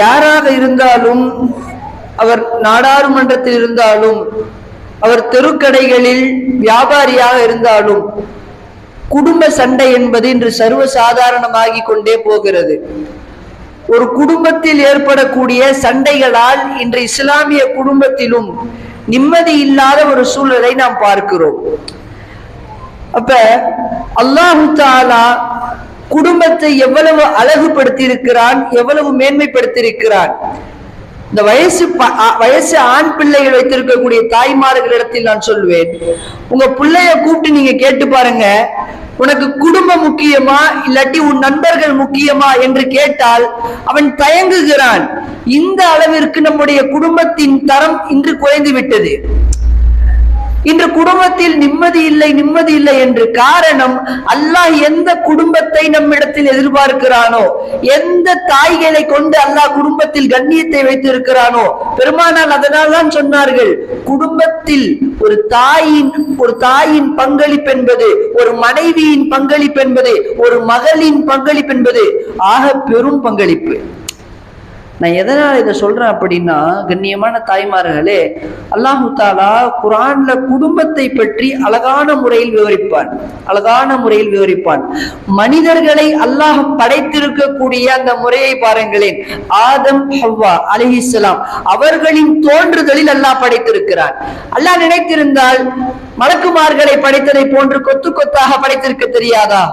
யாராக இருந்தாலும், அவர் நாடாளுமன்றத்தில் இருந்தாலும், அவர் தெருக்கடைகளில் வியாபாரியாக இருந்தாலும், குடும்ப சண்டை என்பது இன்று சர்வசாதாரணமாகி கொண்டே போகிறது. ஒரு குடும்பத்தில் ஏற்படக்கூடிய சண்டைகளால் இன்று இஸ்லாமிய குடும்பத்திலும் நிம்மதி இல்லாத ஒரு சூழலை நாம் பார்க்கிறோம். அப்ப அல்லாஹு தஆலா குடும்பத்தை எவ்வளவு அழகுபடுத்தி இருக்கிறான், எவ்வளவு மேன்மைப்படுத்தி இருக்கிறான். இந்த வயசு ஆண் பிள்ளைகள் வைத்திருக்கக்கூடிய தாய்மார்களிடத்தில் நான் சொல்வேன், உங்க பிள்ளைய கூப்பிட்டு நீங்க கேட்டு பாருங்க, உனக்கு குடும்பம் முக்கியமா இல்லாட்டி உன் நண்பர்கள் முக்கியமா என்று கேட்டால் அவன் தயங்குகிறான். இந்த அளவிற்கு நம்முடைய குடும்பத்தின் தரம் இன்று குறைந்து விட்டது. இன்று குடும்பத்தில் நிம்மதி இல்லை என்று காரணம், அல்லாஹ் எந்த குடும்பத்தை நம்மிடத்தில் எதிர்பார்க்கிறானோ, எந்த தாய்களை கொண்டு அல்லாஹ் குடும்பத்தில் கண்ணியத்தை வைத்திருக்கிறானோ, பெருமானால் அதனால் தான் சொன்னார்கள், குடும்பத்தில் ஒரு தாயின் பங்களிப்பு என்பது, ஒரு மனைவியின் பங்களிப்பு என்பது, ஒரு மகளின் பங்களிப்பு என்பது ஆக பெரும் பங்களிப்பு. நான் எதனால இதை சொல்றேன் அப்படின்னா, கண்ணியமான தாய்மார்களே, அல்லாஹு தாலா குர்ஆன்ல குடும்பத்தை பற்றி அழகான முறையில் விவரிப்பான். மனிதர்களை அல்லாஹ் படைத்திருக்கக்கூடிய அந்த முறையை பாருங்களேன். ஆதம் ஹவ்வா அலைஹிஸ்ஸலாம் அவர்களின் தோன்றுதலில் அல்லாஹ் படைத்திருக்கிறான். அல்லாஹ் நினைத்திருந்தால் மலக்குமார்களை படைத்ததை போன்று கொத்து கொத்தாக படைத்திருக்க தெரியாதா?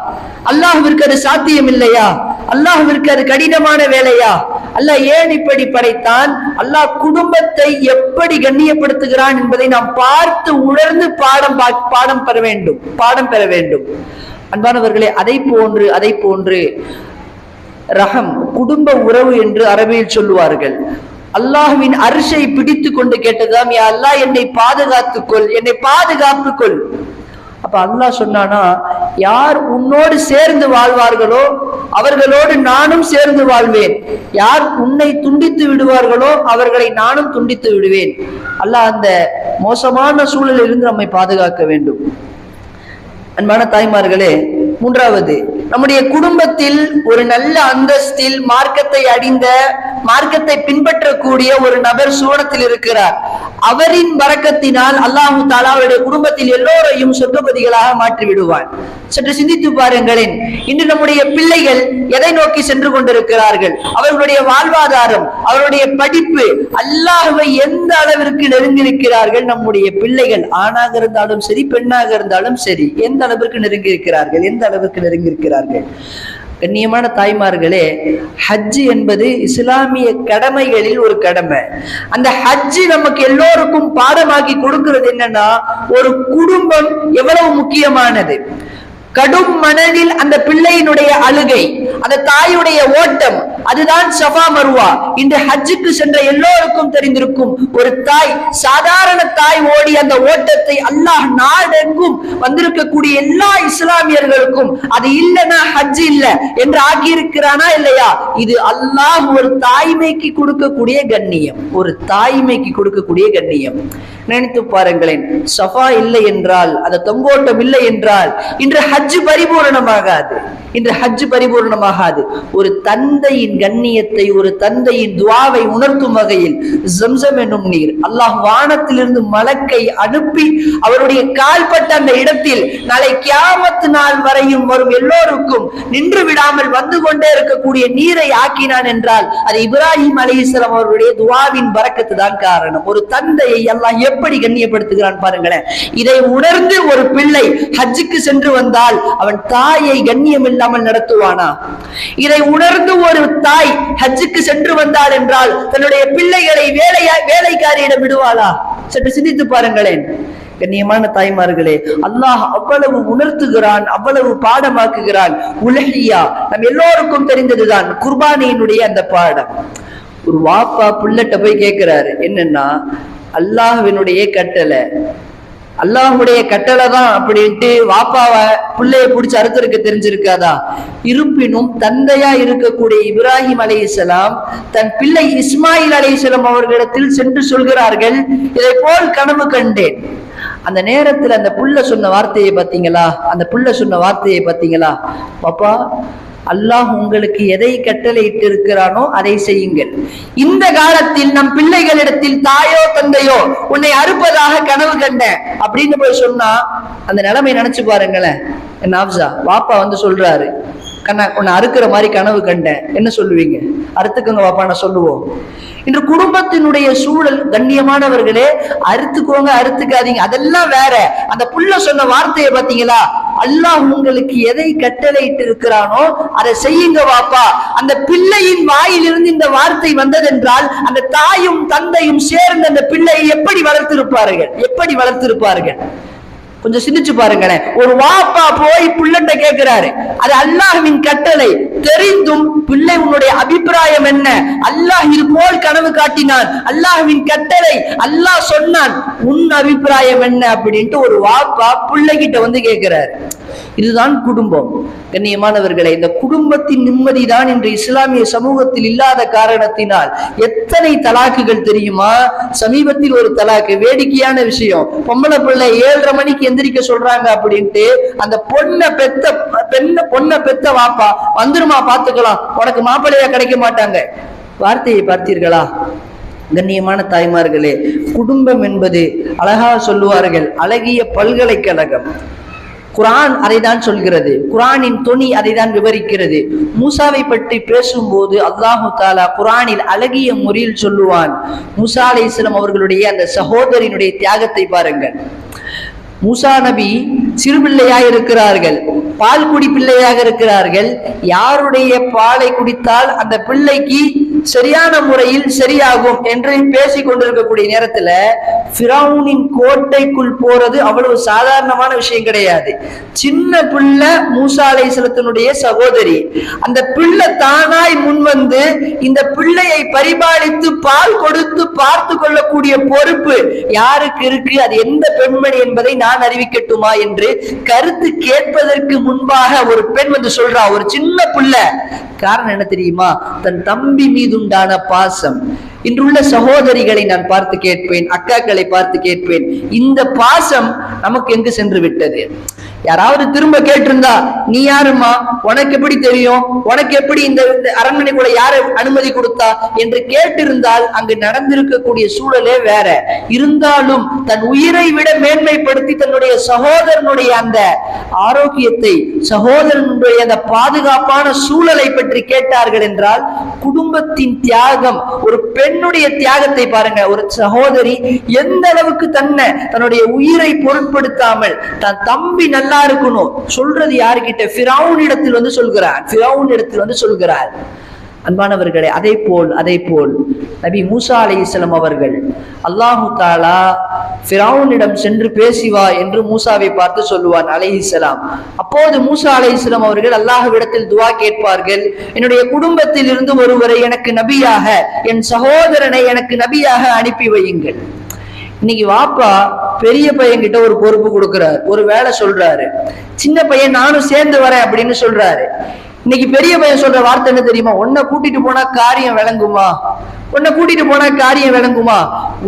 அல்லாஹ்விற்கு அது சாத்தியம் இல்லையா? அல்லாஹ்விற்கு அது கடினமான வேலையா? அல்லாஹ் ஏன் இப்படி படைத்தான்? அல்லாஹ் குடும்பத்தை எப்படி கண்ணியப்படுத்துகிறான் என்பதை நாம் பார்த்து உணர்ந்து பாடம் பெற வேண்டும். அன்பானவர்களே, அதை போன்று ரஹம், குடும்ப உறவு என்று அரபியில் சொல்லுவார்கள். அல்லாஹ்வின் அர்ஷை பிடித்து கொண்டு கேட்டதாம், யா அல்லாஹ் என்னை பாதுகாத்துக்கொள். அப்ப அல்லாஹ் சொன்னானா, யார் உன்னோடு சேர்ந்து வாழ்வார்களோ அவர்களோடு நானும் சேர்ந்து வாழ்வேன், யார் உன்னை துண்டித்து விடுவார்களோ அவர்களை நானும் துண்டித்து விடுவேன். அல்லாஹ் அந்த மோசமான சூழலில் இருந்து நம்மை பாதுகாக்க வேண்டும். அன்பான தாய்மார்களே, மூன்றாவது, நம்முடைய குடும்பத்தில் ஒரு நல்ல அந்தஸ்தில் மார்க்கத்தை பின்பற்றக்கூடிய ஒரு நபர் சூனத்தில் இருக்கிறார். அவரின் பரக்கத்தினால் அல்லாஹு தஆலா அவருடைய குடும்பத்தில் எல்லோரையும் சொர்க்கபதிகளாக மாற்றி விடுவான். சற்று சிந்தித்து பாருங்களேன், இன்று நம்முடைய பிள்ளைகள் எதை நோக்கி சென்று கொண்டிருக்கிறார்கள்? அவர்களுடைய வாழ்வாதாரம், அவருடைய படிப்பு, அல்லாஹ்வை எந்த அளவிற்கு நெருங்கியிருக்கிறார்கள் நம்முடைய பிள்ளைகள்? ஆணாக இருந்தாலும் சரி, பெண்ணாக இருந்தாலும் சரி, எந்த அளவிற்கு நெருங்கியிருக்கிறார்கள்? கண்ணியமான தாய்மார்களே, ஹஜ் என்பது இஸ்லாமிய கடமைகளில் ஒரு கடமை. அந்த ஹஜ் நமக்கு எல்லோருக்கும் பாடமாக்கி கொடுக்கிறது என்னன்னா, ஒரு குடும்பம் எவ்வளவு முக்கியமானது. கடும் மனதில் அந்த பிள்ளையினுடைய அழுகை, அந்த தாயுடைய ஓட்டம், அதுதான் சஃபா மர்வா. இன்று ஹஜ்ஜுக்கு சென்ற எல்லோருக்கும் தெரிந்திருக்கும். ஒரு தாய், சாதாரண தாய் ஓடி அந்த ஓட்டத்தை அல்லாஹ் நாடெங்கும் வந்திருக்கக்கூடிய எல்லா இஸ்லாமியர்களுக்கும் அது இல்லைன்னா ஹஜ் இல்ல என்று ஆகியிருக்கிறானா இல்லையா? இது அல்லாஹ் ஒரு தாய்மைக்கு கொடுக்கக்கூடிய கண்ணியம், நினைத்து பாருங்களேன். சஃபா இல்லை என்றால், அந்த தொங்கோட்டம் இல்லை என்றால் இன்று ஹஜ் பரிபூரணமாகாது. ஒரு தந்தையின் கண்ணியத்தை, ஒரு தந்தையின் துஆவை உணர்த்தும் வகையில் ஜம்சம் என்னும் நீர் அல்லாஹ் வானத்திலிருந்து மலக்கை அனுப்பி அவருடைய கால்பட்ட அந்த இடத்தில் நாளை கியாமத் நாள் வரையும் வரும் எல்லோருக்கும் நின்று விடாமல் வந்து கொண்டே இருக்கக்கூடிய நீரை ஆக்கினான் என்றால் அது இப்ராஹிம் அலைஹிஸ்ஸலாம் அவருடைய துஆவின் பரக்கத்து தான் காரணம். ஒரு தந்தையை அல்லாஹ் எப்படி கண்ணியப்படுத்துகிறான் பாருங்களேன். இதை உணர்ந்து ஒரு பிள்ளை ஹஜ்ஜுக்கு சென்று வந்தால் அவன் தாயை கண்ணியம் இல்லாமல் நடத்துவானா? இதை உணர்ந்து ஒரு தாய் ஹஜ்ஜுக்கு சென்று வந்தாள் என்றால் தன்னுடைய பிள்ளைகளை வேலைக்காரியிடம் விடுவாளா? சற்று சிந்தித்து பாருங்களேன். கண்ணியமான தாய்மார்களே, அல்லாஹ் அவ்வளவு உணர்த்துகிறான், அவ்வளவு பாடமாக்குகிறான். உலஹியா நம் எல்லோருக்கும் தெரிந்ததுதான், குர்பானியினுடைய அந்த பாடம். ஒரு வாப்பா புள்ளட்ட போய் கேட்கிறாரு, என்னன்னா அல்லாஹ்வினுடைய கட்டளை தான் அப்படின்ட்டு வாப்பாவை பிள்ளைய பிடிச்சி அறுத்தருக்கு தெரிஞ்சிருக்காதா? இருப்பினும் தந்தையா இருக்கக்கூடிய இப்ராஹிம் அலைஹிஸ்ஸலாம் தன் பிள்ளை இஸ்மாயில் அலைஹிஸ்ஸலாம் அவர்களிடத்தில் சென்று சொல்கிறார்கள், இதை போல் கனவு கண்டேன். அந்த நேரத்தில் அந்த புள்ள சொன்ன வார்த்தையை பார்த்தீங்களா? பாப்பா, அல்லாஹ் உங்களுக்கு எதை கட்டளையிட்டு இருக்கிறானோ அதை செய்யுங்கள். இந்த காலத்தில் நம் பிள்ளைகளிடத்தில் தாயோ தந்தையோ உன்னை அறுப்பதாக கனவு கண்டேன் அப்படின்னு போய் சொன்னா அந்த நிலைமை நினைச்சு பாருங்களேன். என் ஆப்ஸா வாப்பா வந்து சொல்றாரு, கண்ணா உன்னை அறுக்கிற மாதிரி கனவு கண்டேன், என்ன சொல்லுவீங்க? அறுத்துக்கோங்க வாப்பா நான் சொல்லுவோம். இன்று குடும்பத்தினுடைய சூழல் கண்ணியமானவர்களே, அறுத்துக்கோங்க அறுத்துக்காதீங்க அதெல்லாம் வேற. அந்த புள்ள சொன்ன வார்த்தையை பாத்தீங்களா, அல்லாஹ் உங்களுக்கு எதை கட்டளையிட்டு இருக்கிறானோ அதை செய்யுங்க வாப்பா. அந்த பிள்ளையின் வாயிலிருந்து இந்த வார்த்தை வந்ததென்றால் அந்த தாயும் தந்தையும் சேர்ந்து அந்த பிள்ளையை எப்படி வளர்த்திருப்பார்கள், எப்படி வளர்த்திருப்பார்கள்? கொஞ்சம் சிந்திச்சு பாருங்களேன். ஒரு வாப்பா போய் பிள்ளைட்ட கேட்கிறாரு, அது அல்லாஹ்வின் கட்டளை, தெரிந்தும் பிள்ளை உன்னுடைய அபிப்பிராயம் என்ன? அல்லாஹ் இது போல் கனவு காட்டினான், அல்லாஹ்வின் கட்டளை, அல்லாஹ் சொன்னான், உன் அபிப்பிராயம் என்ன அப்படின்ட்டு ஒரு வாப்பா பிள்ளைகிட்ட வந்து கேட்கிறாரு. இதுதான் குடும்பம். கண்ணியமானவர்களை, இந்த குடும்பத்தின் நிம்மதிதான் இன்று இஸ்லாமிய சமூகத்தில் இல்லாத காரணத்தினால் எத்தனை தலாக்குகள் தெரியுமா? சமீபத்தில் ஒரு தலாக்கு, வேடிக்கையான விஷயம். பொம்பளை பிள்ளை 7:30 மணிக்கு எந்திரிக்க சொல்றாங்க அப்படின்ட்டு அந்த பொண்ணை பெத்த வாப்பா, வந்துருமா பாத்துக்கலாம், உனக்கு மாப்பிள்ளையா கிடைக்க மாட்டாங்க. வார்த்தையை பார்த்தீர்களா? கண்ணியமான தாய்மார்களே, குடும்பம் என்பது அழகா சொல்லுவார்கள், அழகிய பல்கலைக்கழகம். குர்ஆன் அதைதான் சொல்கிறது, குர்ஆனின் தொனி அதைதான் விவரிக்கிறது. மூசாவை பற்றி பேசும்போது அல்லாஹு தாலா குர்ஆனில் அழகிய முறையில் சொல்லுவான். மூசா அலைஹிஸ்ஸலாம் அவர்களுடைய அந்த சகோதரினுடைய தியாகத்தை பாருங்கள். மூசா நபி சிறு பிள்ளையாக இருக்கிறார்கள், பால் குடி பிள்ளையாக இருக்கிறார்கள். யாருடைய பாலை குடித்தால் அந்த பிள்ளைக்கு சரியான முறையில் சரியாகும் என்று பேசிக் கொண்டிருக்கக்கூடிய நேரத்துல ஃபிரௌனின் கோட்டைக்குள் போறது அவ்வளவு சாதாரணமான விஷயம் கிடையாது. சின்ன பிள்ளை மூசா அலைஹிஸ்ஸலாத்தினுடைய சகோதரி, அந்த பிள்ளை தானாய் முன்வந்து இந்த பிள்ளையை பரிபாலித்து பால் கொடுத்து பார்த்து கொள்ளக்கூடிய பொறுப்பு யாருக்கு இருக்கு, அது எந்த பெண்மணி என்பதை நான் அறிவிக்கட்டுமா என்று கருத்து கேட்பதற்கு முன்பாக ஒரு பெண் வந்து சொல்றா, ஒரு சின்ன பிள்ளை. காரணம் என்ன தெரியுமா? தன் தம்பி மீதுண்டான பாசம். இன்றுள்ள சகோதரிகளை நான் பார்த்து கேட்பேன், அக்காக்களை பார்த்து கேட்பேன், இந்த பாசம் நமக்கு எங்கு சென்று விட்டது? யாராவது திரும்ப கேட்டிருந்தா, நீ யாருமா, உனக்கு எப்படி தெரியும், உனக்கு எப்படி இந்த அரண்மனைக்குள்ள யாரு அனுமதி கொடுத்தா என்று கேட்டிருந்தால் அங்கு நடந்திருக்கக்கூடிய சூழலே வேற. இருந்தாலும் தன் உயிரை விட மேன்மைப்படுத்தி தன்னுடைய சகோதரனுடைய அந்த ஆரோக்கியத்தை, சகோதரனுடைய அந்த பாதுகாப்பான சூழலை பற்றி கேட்டார்கள் என்றால் குடும்பத்தின் தியாகம், ஒரு பெண்ணுடைய தியாகத்தை பாருங்க. ஒரு சகோதரி எந்த அளவுக்கு தன்னுடைய உயிரை பொருட்படுத்தாமல் தன் தம்பி நல்லா இருக்கணும் சொல்றது யாருக்கிட்ட? ஃபிரௌனிடத்தில் வந்து சொல்கிறார், ஃபிரௌனிடத்தில் வந்து சொல்கிறார். அன்பானவர்களே, அதே போல் நபி மூசா அலைஹிஸ்ஸலாம் அவர்கள் அல்லாஹு தாலா ஃபிரௌனிடம் சென்று பேசிவா என்று மூசாவை பார்த்து சொல்லுவான் அலைஹிஸ்ஸலாம். அப்போது மூசா அலைஹிஸ்ஸலாம் அவர்கள் அல்லாஹ்விடத்தில் துஆ கேட்பார்கள், என்னுடைய குடும்பத்தில் இருந்து ஒருவரை எனக்கு நபியாக, என் சகோதரனை எனக்கு நபியாக அனுப்பி வையுங்கள். இன்னைக்கு வாப்பா பெரிய பையன் கிட்ட ஒரு பொறுப்பு கொடுக்கிறார், ஒரு வேலை சொல்றாரு, சின்ன பையன் நானும் சேர்ந்து வரேன் அப்படின்னு சொல்றாரு. இன்னைக்கு பெரிய பையன் சொல்ற வார்த்தை என்ன தெரியுமா? உன்னை கூட்டிட்டு போனா காரியம் விளங்குமா, உன்னை கூட்டிட்டு போனா காரியம் விளங்குமா?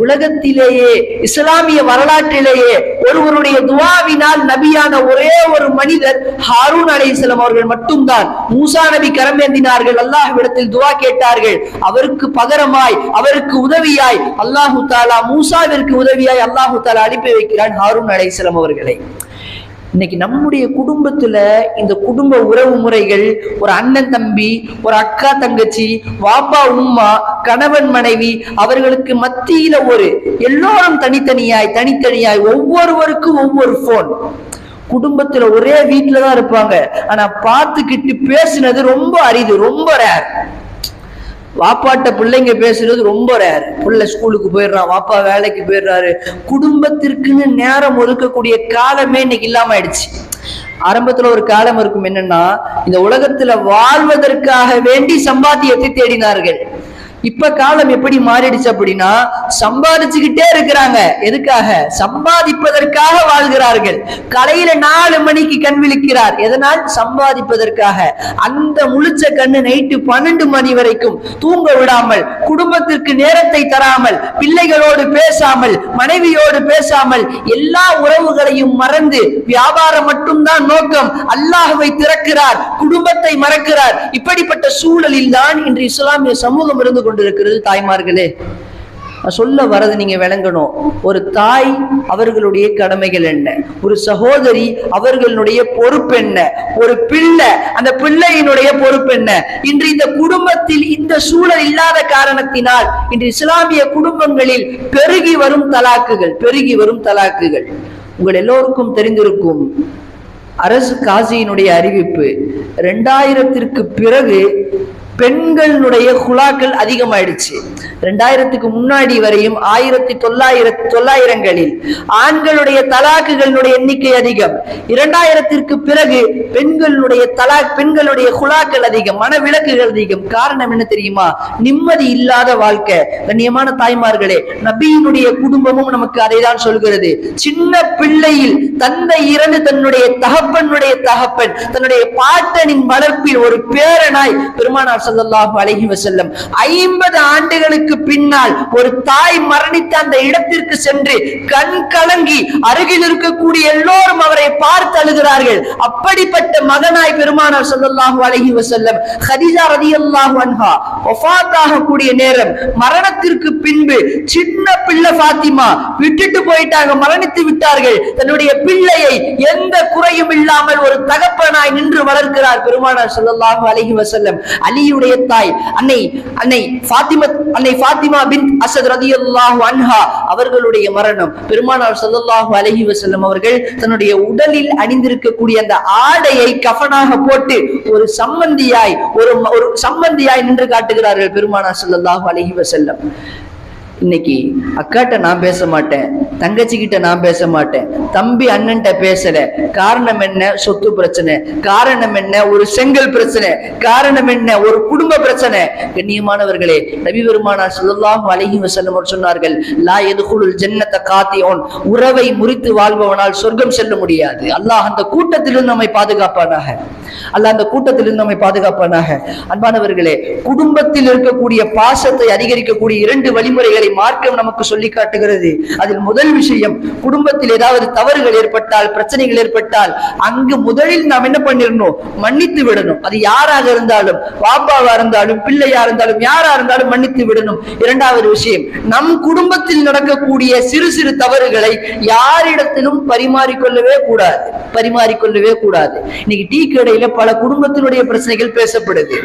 உலகத்திலேயே இஸ்லாமிய வரலாற்றிலேயே ஒருவருடைய துஆவினால் நபியான ஒரே ஒரு மனிதர் ஹாரூன் அலைஹிஸ்ஸலாம் அவர்கள் மட்டும்தான். மூசா நபி கரமேந்தினார்கள், அல்லாஹ்விடத்தில் துஆ கேட்டார்கள், அவருக்கு பகரமாய், அவருக்கு உதவியாய் அல்லாஹு தாலா, மூசாவிற்கு உதவியாய் அல்லாஹு தாலா அனுப்பி வைக்கிறான் ஹாரூன் அலைஹிஸ்ஸலாம் அவர்களை. இன்னைக்கு நம்முடைய குடும்பத்துல இந்த குடும்ப உறவு முறைகள், ஒரு அண்ணன் தம்பி, ஒரு அக்கா தங்கச்சி, வாப்பா உம்மா, கணவன் மனைவி, அவர்களுக்கு மத்தியில ஒரு எல்லோரும் தனித்தனியாய் ஒவ்வொருவருக்கும் ஒவ்வொரு போன். குடும்பத்துல ஒரே வீட்டுலதான் இருப்பாங்க, ஆனா பார்த்துக்கிட்டு பேசினது ரொம்ப அரிது, ரொம்ப ரேர். வாப்பாட்ட பிள்ளைங்க பேசுறது ரொம்ப ரேர். பிள்ளை ஸ்கூலுக்கு போயிடுறான், வாப்பா வேலைக்கு போயிடுறாரு, குடும்பத்திற்குன்னு நேரம் ஒதுக்கக்கூடிய காலமே இன்னைக்கு இல்லாம ஆயிடுச்சு. ஆரம்பத்துல ஒரு காலம் இருக்கும், என்னன்னா இந்த உலகத்துல வாழ்வதற்காக வேண்டி சம்பாத்தியத்தை தேடினார்கள். இப்ப காலம் எப்படி மாறிடுச்சு அப்படின்னா, சம்பாதிச்சுக்கிட்டே இருக்கிறாங்க. எதுக்காக? சம்பாதிப்பதற்காக வாழ்கிறார்கள். காலையில 4 மணிக்கு கண் விழிக்கிறார். எதனால்? சம்பாதிப்பதற்காக. அந்த முழிச்ச கண்ணு நைட்டு 12 மணி வரைக்கும் தூங்க விடாமல், குடும்பத்திற்கு நேரத்தை தராமல், பிள்ளைகளோடு பேசாமல், மனைவியோடு பேசாமல், எல்லா உறவுகளையும் மறந்து வியாபாரம் மட்டும்தான் நோக்கம், அல்லாஹ்வை திறக்கிறார், குடும்பத்தை மறக்கிறார். இப்படிப்பட்ட சூழலில் தான் இன்று இஸ்லாமிய சமூகம் இருந்து கொண்டிருக்கிறது. தாய்மார்களே, சொல்ல வரது நீங்க விளங்கணும். ஒரு தாய் அவர்களுடைய கடமைகள் என்ன, ஒரு சகோதரி அவர்களுடைய பொறுப்பு என்ன, ஒரு பிள்ளை அந்த பிள்ளையினுடைய பொறுப்பு என்ன. இன்று இந்த குடும்பத்தில் இந்த சூழல் இல்லாத காரணத்தினால் இன்று இஸ்லாமிய குடும்பங்களில் பெருகி வரும் தலாக்குகள். உங்கள் எல்லோருக்கும் தெரிந்திருக்கும், அரசு காசியினுடைய அறிவிப்பு, 2000ற்கு பிறகு பெண்களுடைய குலாக்கள் அதிகமாயிடுச்சு. 2000க்கு முன்னாடி வரையும் 1900களில் ஆண்களுடைய தலாக்குகளுடைய எண்ணிக்கை அதிகம். 2000ற்கு பிறகு பெண்களுடைய குலாக்கள் அதிகம், மனவிலக்குகள் அதிகம். காரணம் என்ன தெரியுமா? நிம்மதி இல்லாத வாழ்க்கை. கண்ணியமான தாய்மார்களே, நபியினுடைய குடும்பமும் நமக்கு அதை தான் சொல்கிறது. சின்ன பிள்ளையில் தந்தை இறந்து தன்னுடைய தகப்பன் தன்னுடைய பாட்டனின் வளர்ப்பில் ஒரு பேரனாய் பெருமானார் ஸல்லல்லாஹு அலைஹி வஸல்லம் 50 ஆண்டுகளுக்கு பின்னால் ஒரு தாய் மரணித்த அந்த இடத்திற்கு சென்று கண் கலங்கி அருகில் இருக்கக்கூடிய எல்லோரும் அவரை பார்த்து அழுகிறார்கள். அப்படிப்பட்ட மகனாய் பெருமானார் ஸல்லல்லாஹு அலைஹி வஸல்லம் கதீஜா ரலியல்லாஹு அன்ஹா வஃபாத் ஆகக்கூடிய நேரம், மரணத்திற்கு பின்பு சின்ன பிள்ளை ஃபாத்திமா விட்டுட்டு போயிட்டாங்க, மரணித்து விட்டார்கள். தன்னுடைய பிள்ளையை எந்த குறையும் இல்லாமல் ஒரு தகப்பனாய் நின்று வளர்க்கிறார் பெருமானார் ஸல்லல்லாஹு அலைஹி வஸல்லம். அலியுடைய தாய் அன்னை ஃபாத்திமா பின்த் அஸத் ரலியல்லாஹு அன்ஹா அவர்களுடைய மரணம், பெருமானார் ஸல்லல்லாஹு அலைஹி வஸல்லம் அவர்கள் தன்னுடைய உடலில் அணிந்திருக்கக்கூடிய அந்த ஆடையை கஃனாக போட்டு ஒரு சம்பந்தியாய் நின்று காட்டுகிறார்கள் பெருமானார் ஸல்லல்லாஹு அலைஹி வஸல்லம். இன்னைக்கு அக்காட்ட நான் பேச மாட்டேன், தங்கச்சி கிட்ட நான் பேச மாட்டேன், தம்பி அண்ணன்ட்ட பேசல. காரணம் என்ன? சொத்து பிரச்சனை. காரணம் என்ன? ஒரு செங்கல் பிரச்சனை. காரணம் என்ன? ஒரு குடும்ப பிரச்சனை. கண்ணியமானவர்களே, நபி பெருமானார் ஸல்லல்லாஹு அலைஹி வஸல்லம் சொன்னார்கள், லா யதுகுலுல் ஜன்னத காத்திஉன், உறவை முறித்து வாழ்பவனால் சொர்க்கம் செல்ல முடியாது. அல்லாஹ் அந்த கூட்டத்திலிருந்து நம்மை பாதுகாப்பானாக. அன்பானவர்களே, குடும்பத்தில் இருக்கக்கூடிய பாசத்தை அதிகரிக்கக்கூடிய 2 வழிமுறைகளை மார்க்கம் நமக்கு சொல்லி காட்டுகிறது. அதில் முதல் விஷயம், குடும்பத்தில் ஏதாவது தவறுகள் ஏற்பட்டால், பிரச்சனைகள் ஏற்பட்டால் அங்கு முதலில் நாம் என்ன பண்ணிடணும்? மன்னித்து விடணும். அது யாராக இருந்தாலும், பாப்பாவா இருந்தாலும், பிள்ளையா இருந்தாலும், யாரா இருந்தாலும் மன்னித்து விடணும். இரண்டாவது விஷயம், நம் குடும்பத்தில் நடக்கக்கூடிய சிறு சிறு தவறுகளை யாரிடத்திலும் பரிமாறிக்கொள்ளவே கூடாது. இன்னைக்கு டீ கடையில பல குடும்பத்தினுடைய பிரச்சனைகள் பேசப்படுது,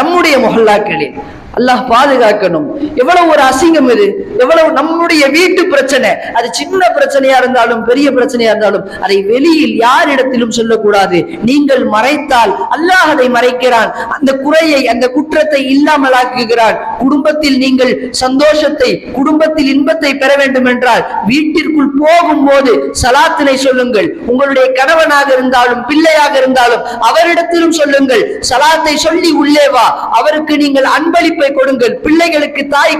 நம்முடைய முஹல்லாக்களில். அல்லாஹ் பாதுகாக்கணும். எவ்வளவு ஒரு அசிங்கம் இது! எவ்வளவு நம்முடைய வீட்டு பிரச்சனை, அது சின்ன பிரச்சனையா இருந்தாலும் பெரிய பிரச்சனையா இருந்தாலும் அதை வெளியில் யாரிடத்திலும் சொல்லக்கூடாது. நீங்கள் மறைத்தால் அல்லாஹ் அதை மறைக்கிறான், அந்த குறையை, அந்த குற்றத்தை இல்லாமலாக்குகிறான். குடும்பத்தில் நீங்கள் சந்தோஷத்தை, குடும்பத்தில் இன்பத்தை பெற வேண்டும் என்றால் வீட்டிற்குள் போகும்போது சலாத்தினை சொல்லுங்கள். உங்களுடைய கணவனாக இருந்தாலும் பிள்ளையாக இருந்தாலும் அவரிடத்திலும் சொல்லுங்கள். சலாத்தை சொல்லி உள்ளே வா. அவருக்கு நீங்கள் அன்பளிப்பை கொடுங்கள். பிள்ளைகளுக்கு தாய்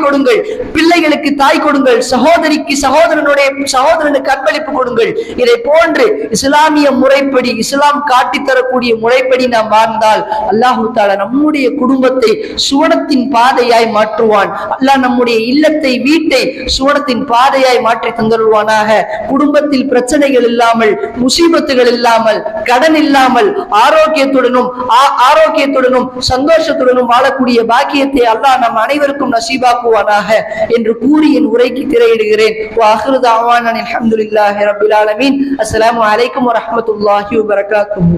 கொடுங்கள். சகோதரிக்கு சகோதரனுக்கு அன்பளிப்பு கொடுங்கள். இதை போன்று இஸ்லாமிய முறைப்படி, இஸ்லாம் காட்டி தரக்கூடிய முறைப்படி நாம் வாழ்ந்தால் அல்லாஹ் தஆலா நம்முடைய குடும்பத்தை சுவனத்தின் பாதையாய் மாற்றுவான். அல்லாஹ் நம்முடைய இல்லத்தை, வீட்டை சுவனத்தின் பாதையாய் மாற்றி தந்தருவானாக. குடும்பத்தில் பிரச்சனைகள் இல்லாமல், முசீபத்துகள் இல்லாமல், கடன் இல்லாமல், ஆரோக்கியத்துடனும் சந்தோஷத்துடனும் வாழக்கூடிய பாக்கியத்தை அல்லாஹ் நம் அனைவருக்கும் நசீபாக்குவானாக என்று கூறி என் உரைக்கு திரையிடுகிறேன். வஆகிரு தஅவானா அல்ஹம்துலில்லாஹி ரப்பில் ஆலமீன். அஸ்ஸலாமு அலைக்கும் வரஹ்மத்துல்லாஹி வபரகாத்துஹு.